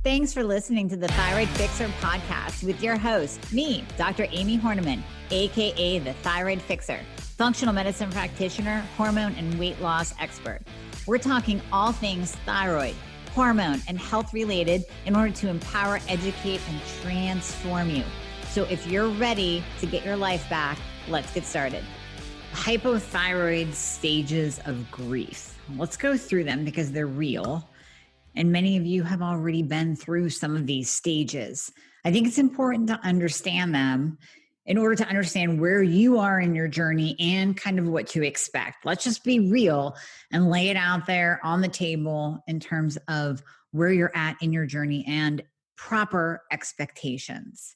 Thanks for listening to the Thyroid Fixer podcast with your host, me, Dr. Amie Hornaman, aka the Thyroid Fixer, functional medicine practitioner, hormone and weight loss expert. We're talking all things thyroid, hormone, and health related in order to empower, educate, and transform you. So if you're ready to get your life back, let's get started. Hypothyroid stages of grief. Let's go through them because they're real. And many of you have already been through some of these stages. I think it's important to understand them in order to understand where you are in your journey and kind of what to expect. Let's just be real and lay it out there on the table in terms of where you're at in your journey and proper expectations.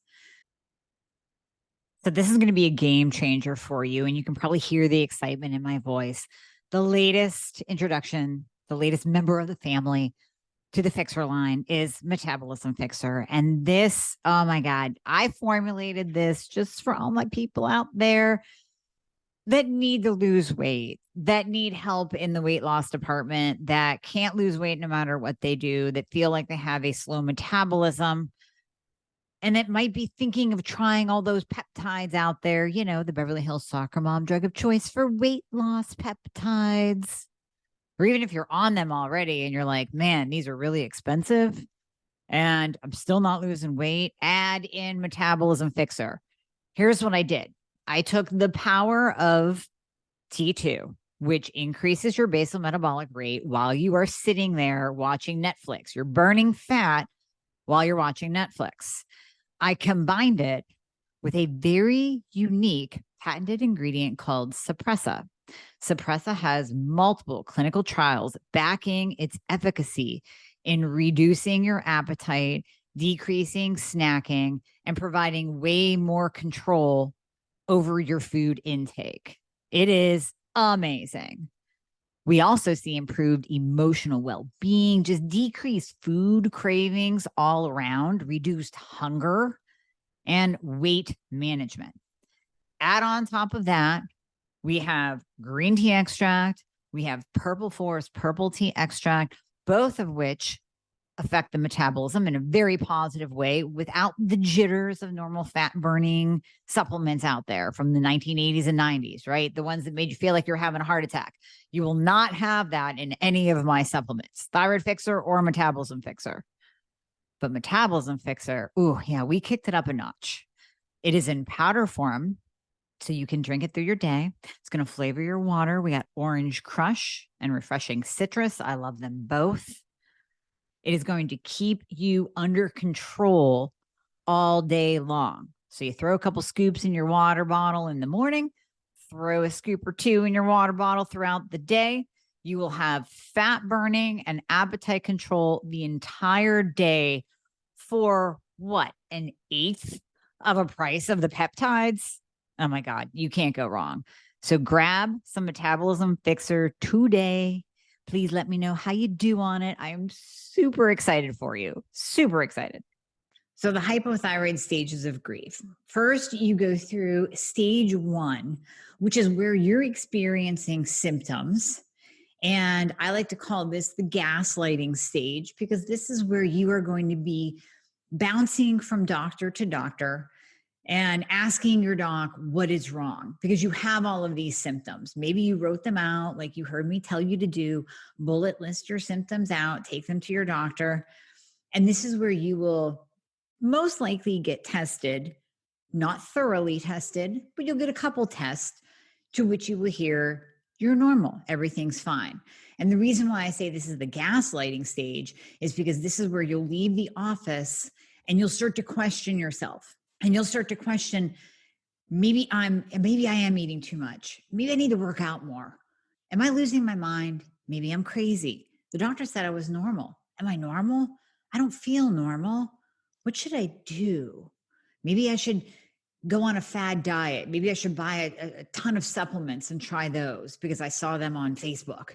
So this is going to be a game changer for you, and you can probably hear the excitement in my voice. The latest introduction, the latest member of the family to the Fixer line is Metabolism Fixer. And this, oh my God, I formulated this just for all my people out there that need to lose weight, that need help in the weight loss department, that can't lose weight no matter what they do, that feel like they have a slow metabolism, and that might be thinking of trying all those peptides out there, you know, the Beverly Hills soccer mom drug of choice for weight loss peptides. Or even if you're on them already and you're like, man, these are really expensive and I'm still not losing weight, add in Metabolism Fixer. Here's what I did. I took the power of T2, which increases your basal metabolic rate while you are sitting there watching Netflix. You're burning fat while you're watching Netflix. I combined it with a very unique patented ingredient called Suppressa. Suppressa has multiple clinical trials backing its efficacy in reducing your appetite, decreasing snacking, and providing way more control over your food intake. It is amazing. We also see improved emotional well-being, just decreased food cravings all around, reduced hunger, and weight management. Add on top of that, we have green tea extract, we have purple forest purple tea extract, both of which affect the metabolism in a very positive way without the jitters of normal fat burning supplements out there from the 1980s and 90s, right? The ones that made you feel like you're having a heart attack. You will not have that in any of my supplements, Thyroid Fixer or Metabolism Fixer. But Metabolism Fixer, ooh, yeah, we kicked it up a notch. It is in powder form, so you can drink it through your day. It's going to flavor your water. We got orange crush and refreshing citrus. I love them both. It is going to keep you under control all day long. So you throw a couple scoops in your water bottle in the morning, throw a scoop or two in your water bottle throughout the day. You will have fat burning and appetite control the entire day for what? An eighth of a price of the peptides? Oh my God, you can't go wrong. So grab some Metabolism Fixer today. Please let me know how you do on it. I am super excited for you. Super excited. So the hypothyroid stages of grief. First, you go through stage 1, which is where you're experiencing symptoms. And I like to call this the gaslighting stage because this is where you are going to be bouncing from doctor to doctor and asking your doc what is wrong because you have all of these symptoms. Maybe you wrote them out like you heard me tell you to do, bullet list your symptoms out, take them to your doctor. And this is where you will most likely get tested, not thoroughly tested, but you'll get a couple tests to which you will hear you're normal, everything's fine. And the reason why I say this is the gaslighting stage is because this is where you'll leave the office and you'll start to question yourself. And you'll start to question, maybe I am eating too much. Maybe I need to work out more. Am I losing my mind? Maybe I'm crazy. The doctor said I was normal. Am I normal? I don't feel normal. What should I do? Maybe I should go on a fad diet. Maybe I should buy a ton of supplements and try those because I saw them on Facebook.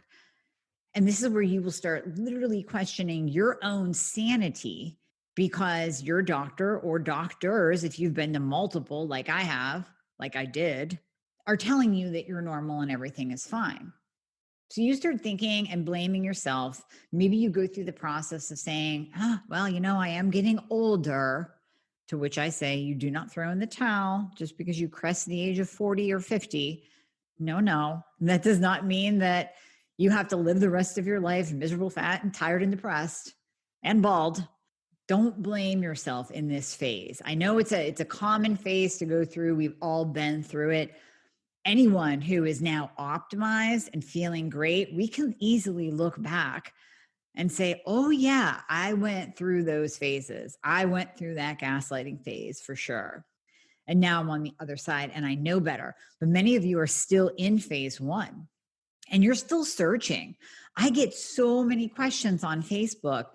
And this is where you will start literally questioning your own sanity because your doctor or doctors, if you've been to multiple, like I have, like I did, are telling you that you're normal and everything is fine. So you start thinking and blaming yourself. Maybe you go through the process of saying, well, I am getting older, to which I say you do not throw in the towel just because you crest the age of 40 or 50. No, that does not mean that you have to live the rest of your life miserable, fat, and tired and depressed and bald. Don't blame yourself in this phase. I know it's a common phase to go through. We've all been through it. Anyone who is now optimized and feeling great, we can easily look back and say, oh yeah, I went through those phases. I went through that gaslighting phase for sure. And now I'm on the other side and I know better. But many of you are still in phase one and you're still searching. I get so many questions on Facebook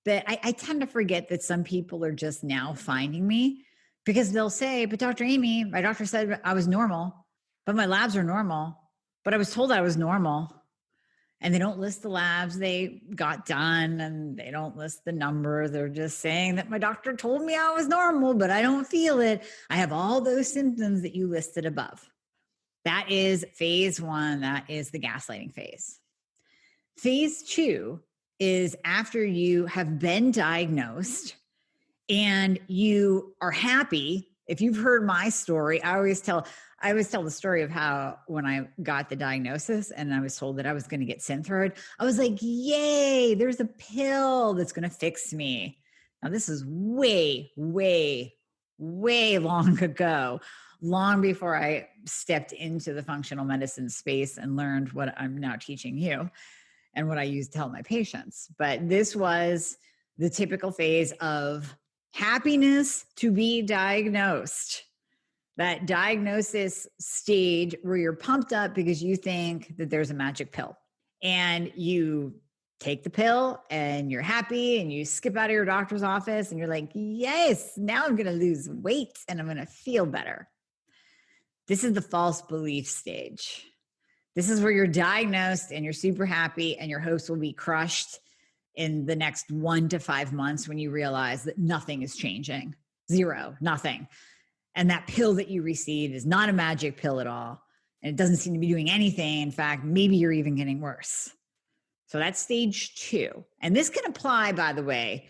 that I tend to forget that some people are just now finding me, because they'll say, but Dr. Amie, my doctor said I was normal, but my labs are normal, but I was told I was normal. And they don't list the labs they got done and they don't list the number. They're just saying that my doctor told me I was normal, but I don't feel it. I have all those symptoms that you listed above. That is phase one. That is the gaslighting phase. Phase two is after you have been diagnosed and you are happy. If you've heard my story, I always tell the story of how when I got the diagnosis and I was told that I was going to get Synthroid, I was like, yay, there's a pill that's going to fix me. Now, this is way, way, way long ago, long before I stepped into the functional medicine space and learned what I'm now teaching you and what I use to help my patients. But this was the typical phase of happiness to be diagnosed. That diagnosis stage where you're pumped up because you think that there's a magic pill and you take the pill and you're happy and you skip out of your doctor's office and you're like, yes, now I'm going to lose weight and I'm going to feel better. This is the false belief stage. This is where you're diagnosed and you're super happy and your hopes will be crushed in the next 1 to 5 months when you realize that nothing is changing. Zero, nothing. And that pill that you received is not a magic pill at all. And it doesn't seem to be doing anything. In fact, maybe you're even getting worse. So that's stage 2. And this can apply, by the way,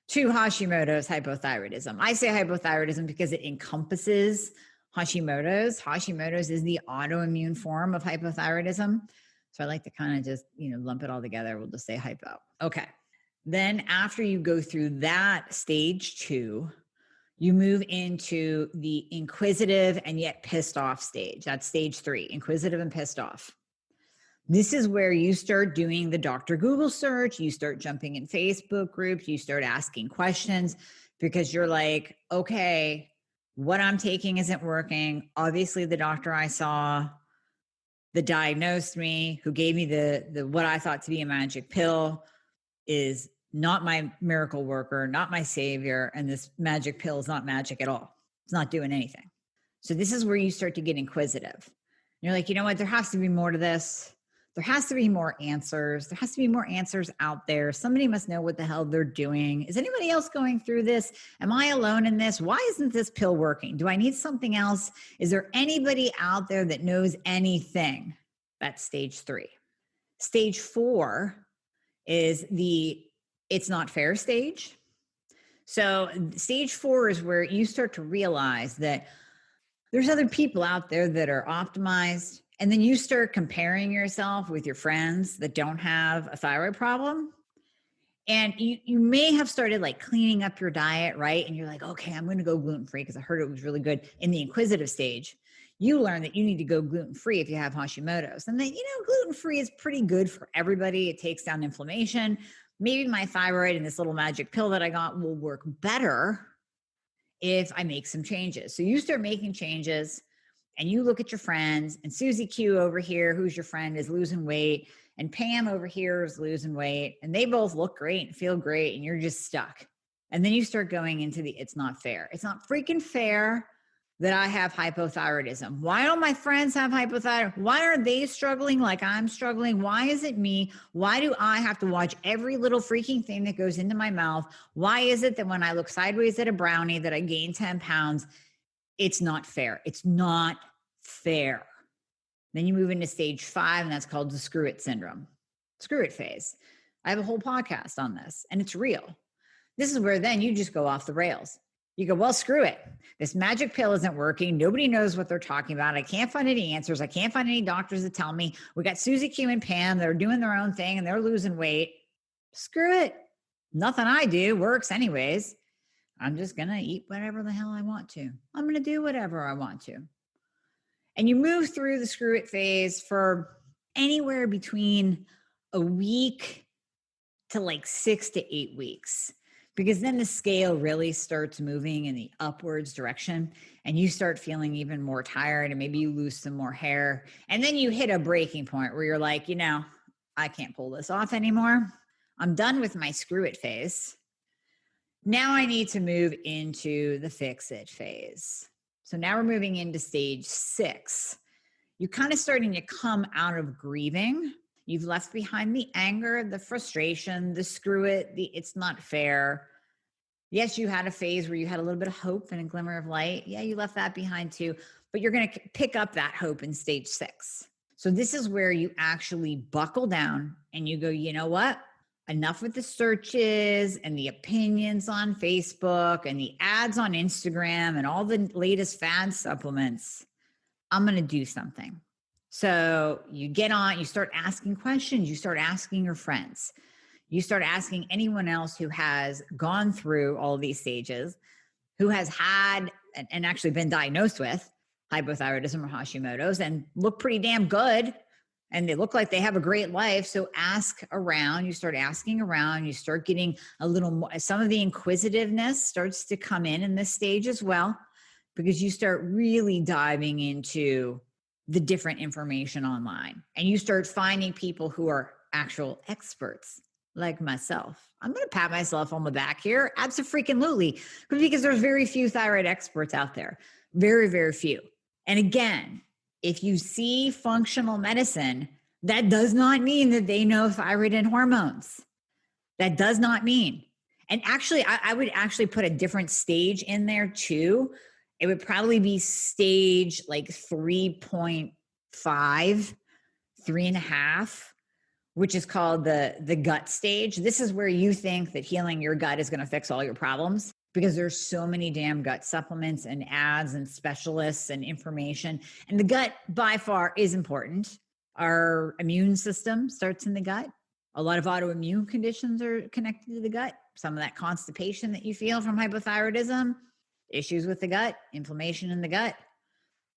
to Hashimoto's hypothyroidism. I say hypothyroidism because it encompasses Hashimoto's. Hashimoto's is the autoimmune form of hypothyroidism. So I like to kind of just, lump it all together. We'll just say hypo. Okay. Then after you go through that stage 2, you move into the inquisitive and yet pissed off stage. That's stage 3, inquisitive and pissed off. This is where you start doing the Dr. Google search. You start jumping in Facebook groups. You start asking questions because you're like, okay, what I'm taking isn't working. Obviously, the doctor I saw that diagnosed me, who gave me the what I thought to be a magic pill, is not my miracle worker, not my savior. And this magic pill is not magic at all. It's not doing anything. So this is where you start to get inquisitive. And you're like, you know what? There has to be more to this. There has to be more answers. There has to be more answers out there. Somebody must know what the hell they're doing. Is anybody else going through this? Am I alone in this? Why isn't this pill working? Do I need something else? Is there anybody out there that knows anything? That's stage 3. Stage 4 is the it's not fair stage. So stage 4 is where you start to realize that there's other people out there that are optimized. And then you start comparing yourself with your friends that don't have a thyroid problem. And you may have started like cleaning up your diet, right? And you're like, okay, I'm going to go gluten-free because I heard it was really good. In the inquisitive stage, you learn that you need to go gluten-free if you have Hashimoto's. And then, gluten-free is pretty good for everybody. It takes down inflammation. Maybe my thyroid and this little magic pill that I got will work better if I make some changes. So you start making changes and you look at your friends, and Susie Q over here, who's your friend, is losing weight, and Pam over here is losing weight, and they both look great and feel great, and you're just stuck. And then you start going into the it's not fair. It's not freaking fair that I have hypothyroidism. Why don't my friends have hypothyroidism? Why are they struggling like I'm struggling? Why is it me? Why do I have to watch every little freaking thing that goes into my mouth? Why is it that when I look sideways at a brownie that I gain 10 pounds? It's not fair. It's not fair. Then you move into stage 5, and that's called the screw it syndrome, screw it phase. I have a whole podcast on this, and it's real. This is where then you just go off the rails. You go, well, screw it. This magic pill isn't working. Nobody knows what they're talking about. I can't find any answers. I can't find any doctors that tell me. We got Susie Q and Pam. They're doing their own thing and they're losing weight. Screw it. Nothing I do works anyways. I'm just going to eat whatever the hell I want to. I'm going to do whatever I want to. And you move through the screw it phase for anywhere between a week to like 6 to 8 weeks, because then the scale really starts moving in the upwards direction and you start feeling even more tired and maybe you lose some more hair. And then you hit a breaking point where you're like, you know, I can't pull this off anymore. I'm done with my screw it phase. Now I need to move into the fix it phase. So now we're moving into stage 6. You're kind of starting to come out of grieving. You've left behind the anger, the frustration, the screw it, the it's not fair. Yes, you had a phase where you had a little bit of hope and a glimmer of light. Yeah, you left that behind too, but you're going to pick up that hope in stage 6. So this is where you actually buckle down and you go, you know what? Enough with the searches and the opinions on Facebook and the ads on Instagram and all the latest fad supplements. I'm going to do something. So you get on, you start asking questions, you start asking your friends, you start asking anyone else who has gone through all of these stages, who has had and actually been diagnosed with hypothyroidism or Hashimoto's and look pretty damn good. And they look like they have a great life. So ask around, you start asking around, you start getting a little more, some of the inquisitiveness starts to come in this stage as well, because you start really diving into the different information online and you start finding people who are actual experts like myself. I'm going to pat myself on the back here. Abso-freaking-lutely, because there's very few thyroid experts out there. Very, very few. And again, if you see functional medicine, that does not mean that they know thyroid and hormones. That does not mean. And actually, I would actually put a different stage in there too. It would probably be stage like 3.5, 3.5, which is called the gut stage. This is where you think that healing your gut is going to fix all your problems, because there's so many damn gut supplements and ads and specialists and information. And the gut by far is important. Our immune system starts in the gut. A lot of autoimmune conditions are connected to the gut. Some of that constipation that you feel from hypothyroidism, issues with the gut, inflammation in the gut.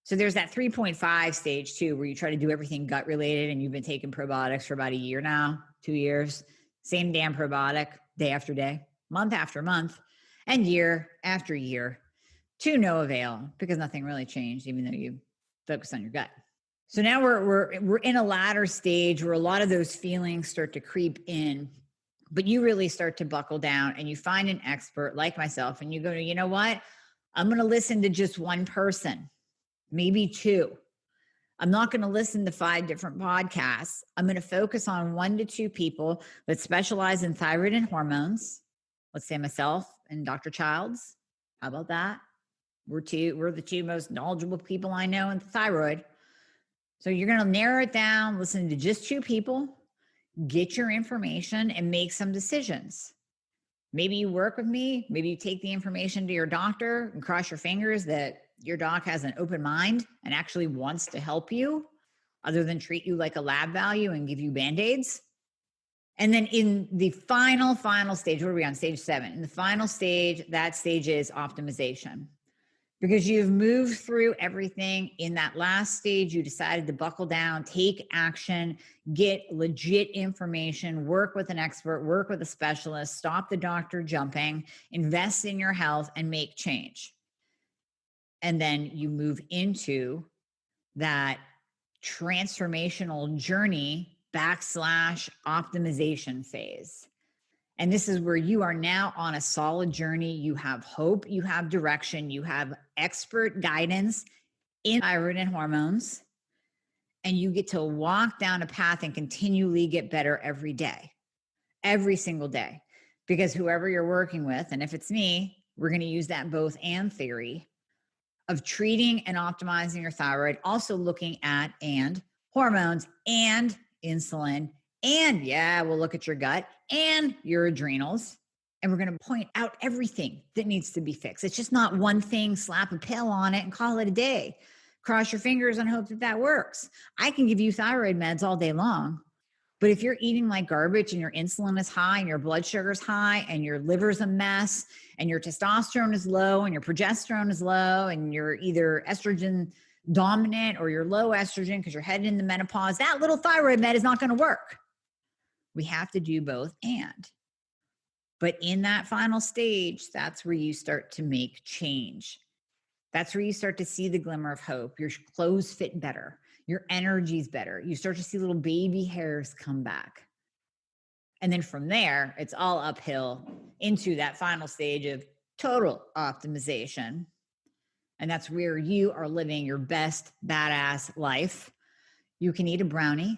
So there's that 3.5 stage too, where you try to do everything gut related and you've been taking probiotics for about a year now, 2 years, same damn probiotic day after day, month after month, and year after year, to no avail, because nothing really changed, even though you focus on your gut. So now we're in a latter stage where a lot of those feelings start to creep in, but you really start to buckle down and you find an expert like myself and you go, you know what? I'm going to listen to just one person, maybe 2. I'm not going to listen to 5 different podcasts. I'm going to focus on 1 to 2 people that specialize in thyroid and hormones. Let's say myself and Dr. Childs. How about that? We're the 2 most knowledgeable people I know in thyroid. So you're going to narrow it down, listen to just 2 people, get your information and make some decisions. Maybe you work with me. Maybe you take the information to your doctor and cross your fingers that your doc has an open mind and actually wants to help you, other than treat you like a lab value and give you Band-Aids. And then in the final stage, what are we on? Stage 7. In the final stage, that stage is optimization. Because you've moved through everything. In that last stage, you decided to buckle down, take action, get legit information, work with an expert, work with a specialist, stop the doctor jumping, invest in your health, and make change. And then you move into that transformational journey / optimization phase. And this is where you are now on a solid journey. You have hope, you have direction, you have expert guidance in thyroid and hormones, and you get to walk down a path and continually get better every day, every single day. Because whoever you're working with, and if it's me, we're going to use that both and theory. of treating and optimizing your thyroid, also looking at and hormones and insulin. And yeah, we'll look at your gut and your adrenals. And we're going to point out everything that needs to be fixed. It's just not one thing, slap a pill on it and call it a day. Cross your fingers and hope that that works. I can give you thyroid meds all day long. But if you're eating like garbage and your insulin is high and your blood sugar is high and your liver's a mess and your testosterone is low and your progesterone is low and you're either estrogen dominant or you're low estrogen because you're heading into menopause, that little thyroid med is not going to work. We have to do both and. But in that final stage, that's where you start to make change. That's where you start to see the glimmer of hope. Your clothes fit better. Your energy's better. You start to see little baby hairs come back. And then from there, it's all uphill into that final stage of total optimization. And that's where you are living your best badass life. You can eat a brownie,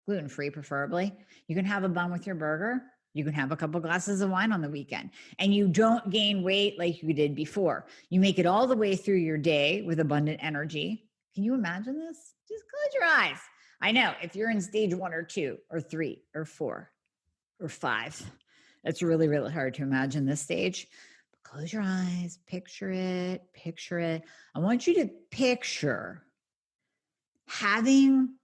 gluten-free preferably. You can have a bun with your burger. You can have a couple glasses of wine on the weekend. And you don't gain weight like you did before. You make it all the way through your day with abundant energy. Can you imagine this? Just close your eyes. I know if you're in stage 1 or 2 or 3 or 4 or 5, it's really, really hard to imagine this stage. But close your eyes, picture it, picture it. I want you to picture having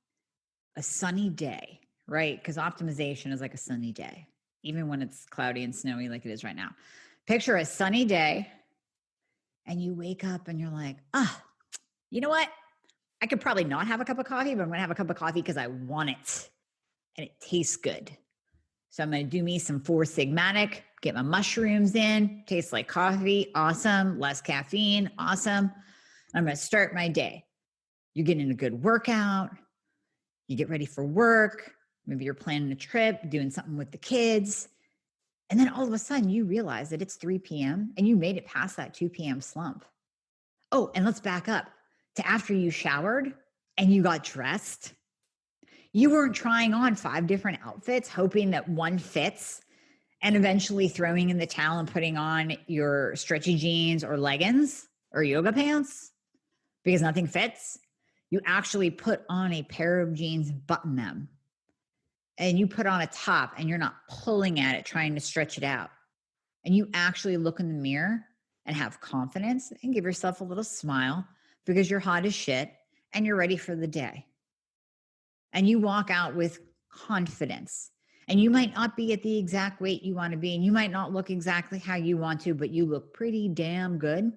a sunny day, right? Because optimization is like a sunny day, even when it's cloudy and snowy like it is right now. Picture a sunny day and you wake up and you're like, you know what? I could probably not have a cup of coffee, but I'm going to have a cup of coffee because I want it and it tastes good. So I'm going to do me some 4 Sigmatic, get my mushrooms in, tastes like coffee, awesome, less caffeine, awesome. I'm going to start my day. You're getting a good workout. You get ready for work. Maybe you're planning a trip, doing something with the kids. And then all of a sudden you realize that it's 3 p.m. and you made it past that 2 p.m. slump. Oh, and let's back up to after you showered and you got dressed. You weren't trying on 5 different outfits, hoping that one fits, and eventually throwing in the towel and putting on your stretchy jeans or leggings or yoga pants because nothing fits. You actually put on a pair of jeans, button them, and you put on a top and you're not pulling at it, trying to stretch it out. And you actually look in the mirror and have confidence and give yourself a little smile because you're hot as shit and you're ready for the day. And you walk out with confidence. And you might not be at the exact weight you want to be, and you might not look exactly how you want to, but you look pretty damn good.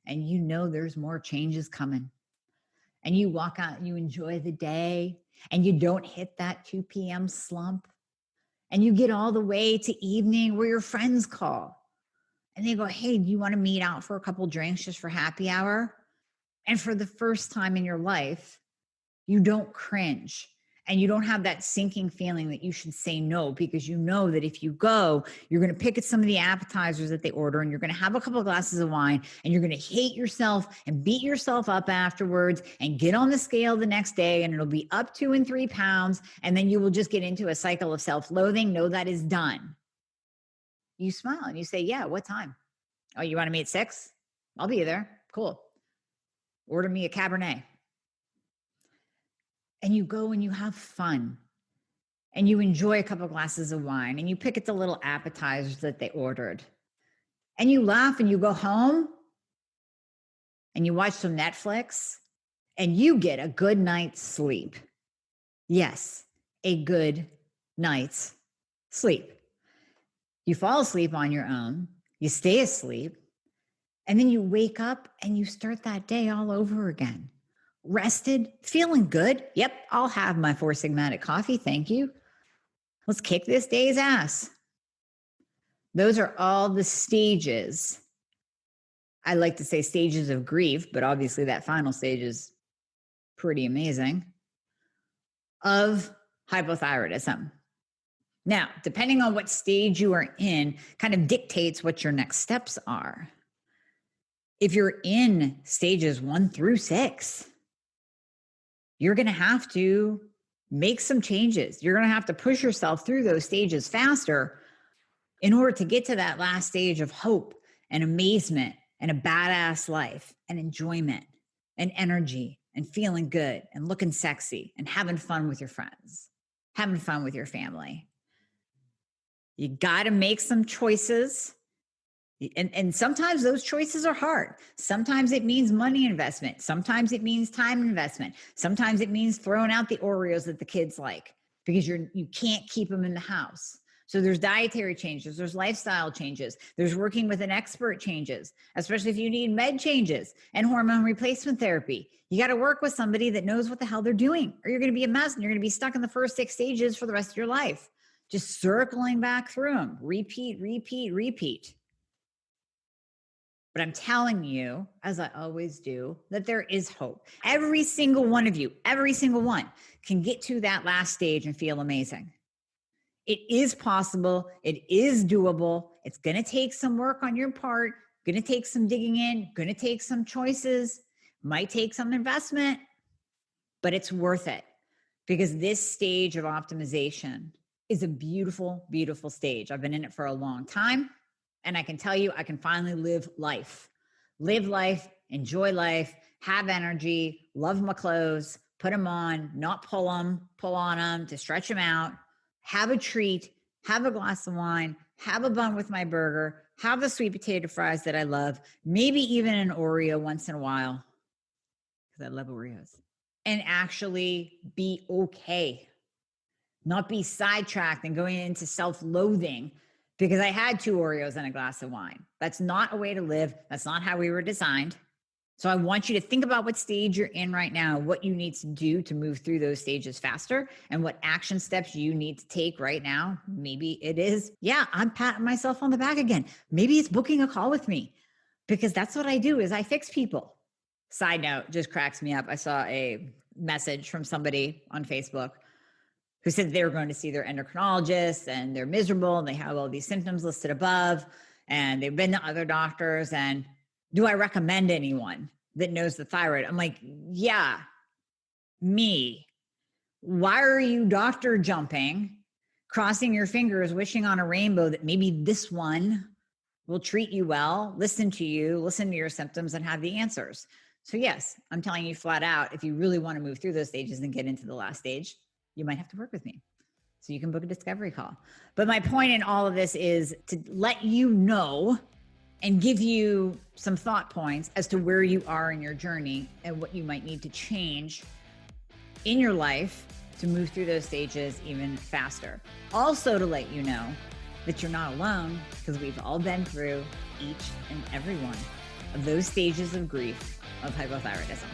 And you know there's more changes coming. And you walk out and you enjoy the day, and you don't hit that 2 p.m. slump. And you get all the way to evening where your friends call. And they go, hey, do you want to meet out for a couple drinks just for happy hour? And for the first time in your life, you don't cringe. And you don't have that sinking feeling that you should say no, because you know that if you go, you're going to pick at some of the appetizers that they order and you're going to have a couple of glasses of wine and you're going to hate yourself and beat yourself up afterwards and get on the scale the next day and it'll be up 2 and 3 pounds. And then you will just get into a cycle of self-loathing. No, that is done. You smile and you say, yeah, what time? Oh, you want to meet at 6? I'll be there. Cool. Order me a Cabernet. And you go and you have fun and you enjoy a couple glasses of wine and you pick at the little appetizers that they ordered and you laugh and you go home and you watch some Netflix and you get a good night's sleep. Yes, a good night's sleep. You fall asleep on your own, you stay asleep, and then you wake up and you start that day all over again. Rested, feeling good. Yep, I'll have my 4 Sigmatic coffee. Thank you. Let's kick this day's ass. Those are all the stages. I like to say stages of grief, but obviously that final stage is pretty amazing, of hypothyroidism. Now, depending on what stage you are in, kind of dictates what your next steps are. If you're in stages 1 through 6, you're going to have to make some changes. You're going to have to push yourself through those stages faster in order to get to that last stage of hope and amazement and a badass life and enjoyment and energy and feeling good and looking sexy and having fun with your friends, having fun with your family. You got to make some choices. And sometimes those choices are hard. Sometimes it means money investment. Sometimes it means time investment. Sometimes it means throwing out the Oreos that the kids like because you can't keep them in the house. So there's dietary changes, there's lifestyle changes, there's working with an expert changes, especially if you need med changes and hormone replacement therapy. You got to work with somebody that knows what the hell they're doing, or you're going to be a mess and you're going to be stuck in the first 6 stages for the rest of your life. Just circling back through them, repeat, repeat, repeat. But I'm telling you, as I always do, that there is hope. Every single one of you, every single one can get to that last stage and feel amazing. It is possible. It is doable. It's going to take some work on your part, going to take some digging in, going to take some choices, might take some investment, but it's worth it because this stage of optimization is a beautiful, beautiful stage. I've been in it for a long time, and I can tell you, I can finally live life, enjoy life, have energy, love my clothes, put them on, not pull on them, to stretch them out, have a treat, have a glass of wine, have a bun with my burger, have the sweet potato fries that I love, maybe even an Oreo once in a while, because I love Oreos, and actually be okay. Not be sidetracked and going into self-loathing because I had 2 Oreos and a glass of wine. That's not a way to live. That's not how we were designed. So I want you to think about what stage you're in right now, what you need to do to move through those stages faster, and what action steps you need to take right now. Maybe it is, I'm patting myself on the back again. Maybe it's booking a call with me because that's what I do is I fix people. Side note, just cracks me up. I saw a message from somebody on Facebook who said they were going to see their endocrinologist and they're miserable and they have all these symptoms listed above and they've been to other doctors, and do I recommend anyone that knows the thyroid? I'm like, yeah, me. Why are you doctor jumping, crossing your fingers, wishing on a rainbow that maybe this one will treat you well, listen to you, listen to your symptoms, and have the answers? So yes, I'm telling you flat out, if you really want to move through those stages and get into the last stage, you might have to work with me. So you can book a discovery call. But my point in all of this is to let you know and give you some thought points as to where you are in your journey and what you might need to change in your life to move through those stages even faster. Also to let you know that you're not alone, because we've all been through each and every one of those stages of grief of hypothyroidism.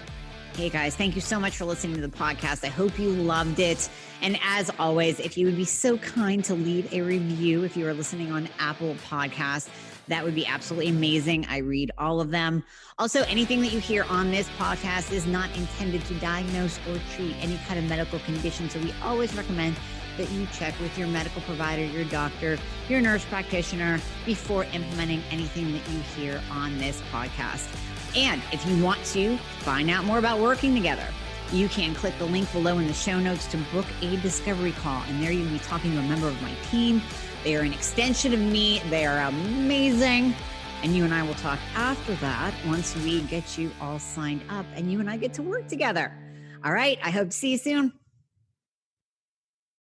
Hey guys, thank you so much for listening to the podcast. I hope you loved it. And as always, if you would be so kind to leave a review if you are listening on Apple Podcasts, that would be absolutely amazing. I read all of them. Also, anything that you hear on this podcast is not intended to diagnose or treat any kind of medical condition. So we always recommend that you check with your medical provider, your doctor, your nurse practitioner before implementing anything that you hear on this podcast. And if you want to find out more about working together, you can click the link below in the show notes to book a discovery call. And there you can be talking to a member of my team. They are an extension of me. They are amazing. And you and I will talk after that once we get you all signed up and you and I get to work together. All right. I hope to see you soon.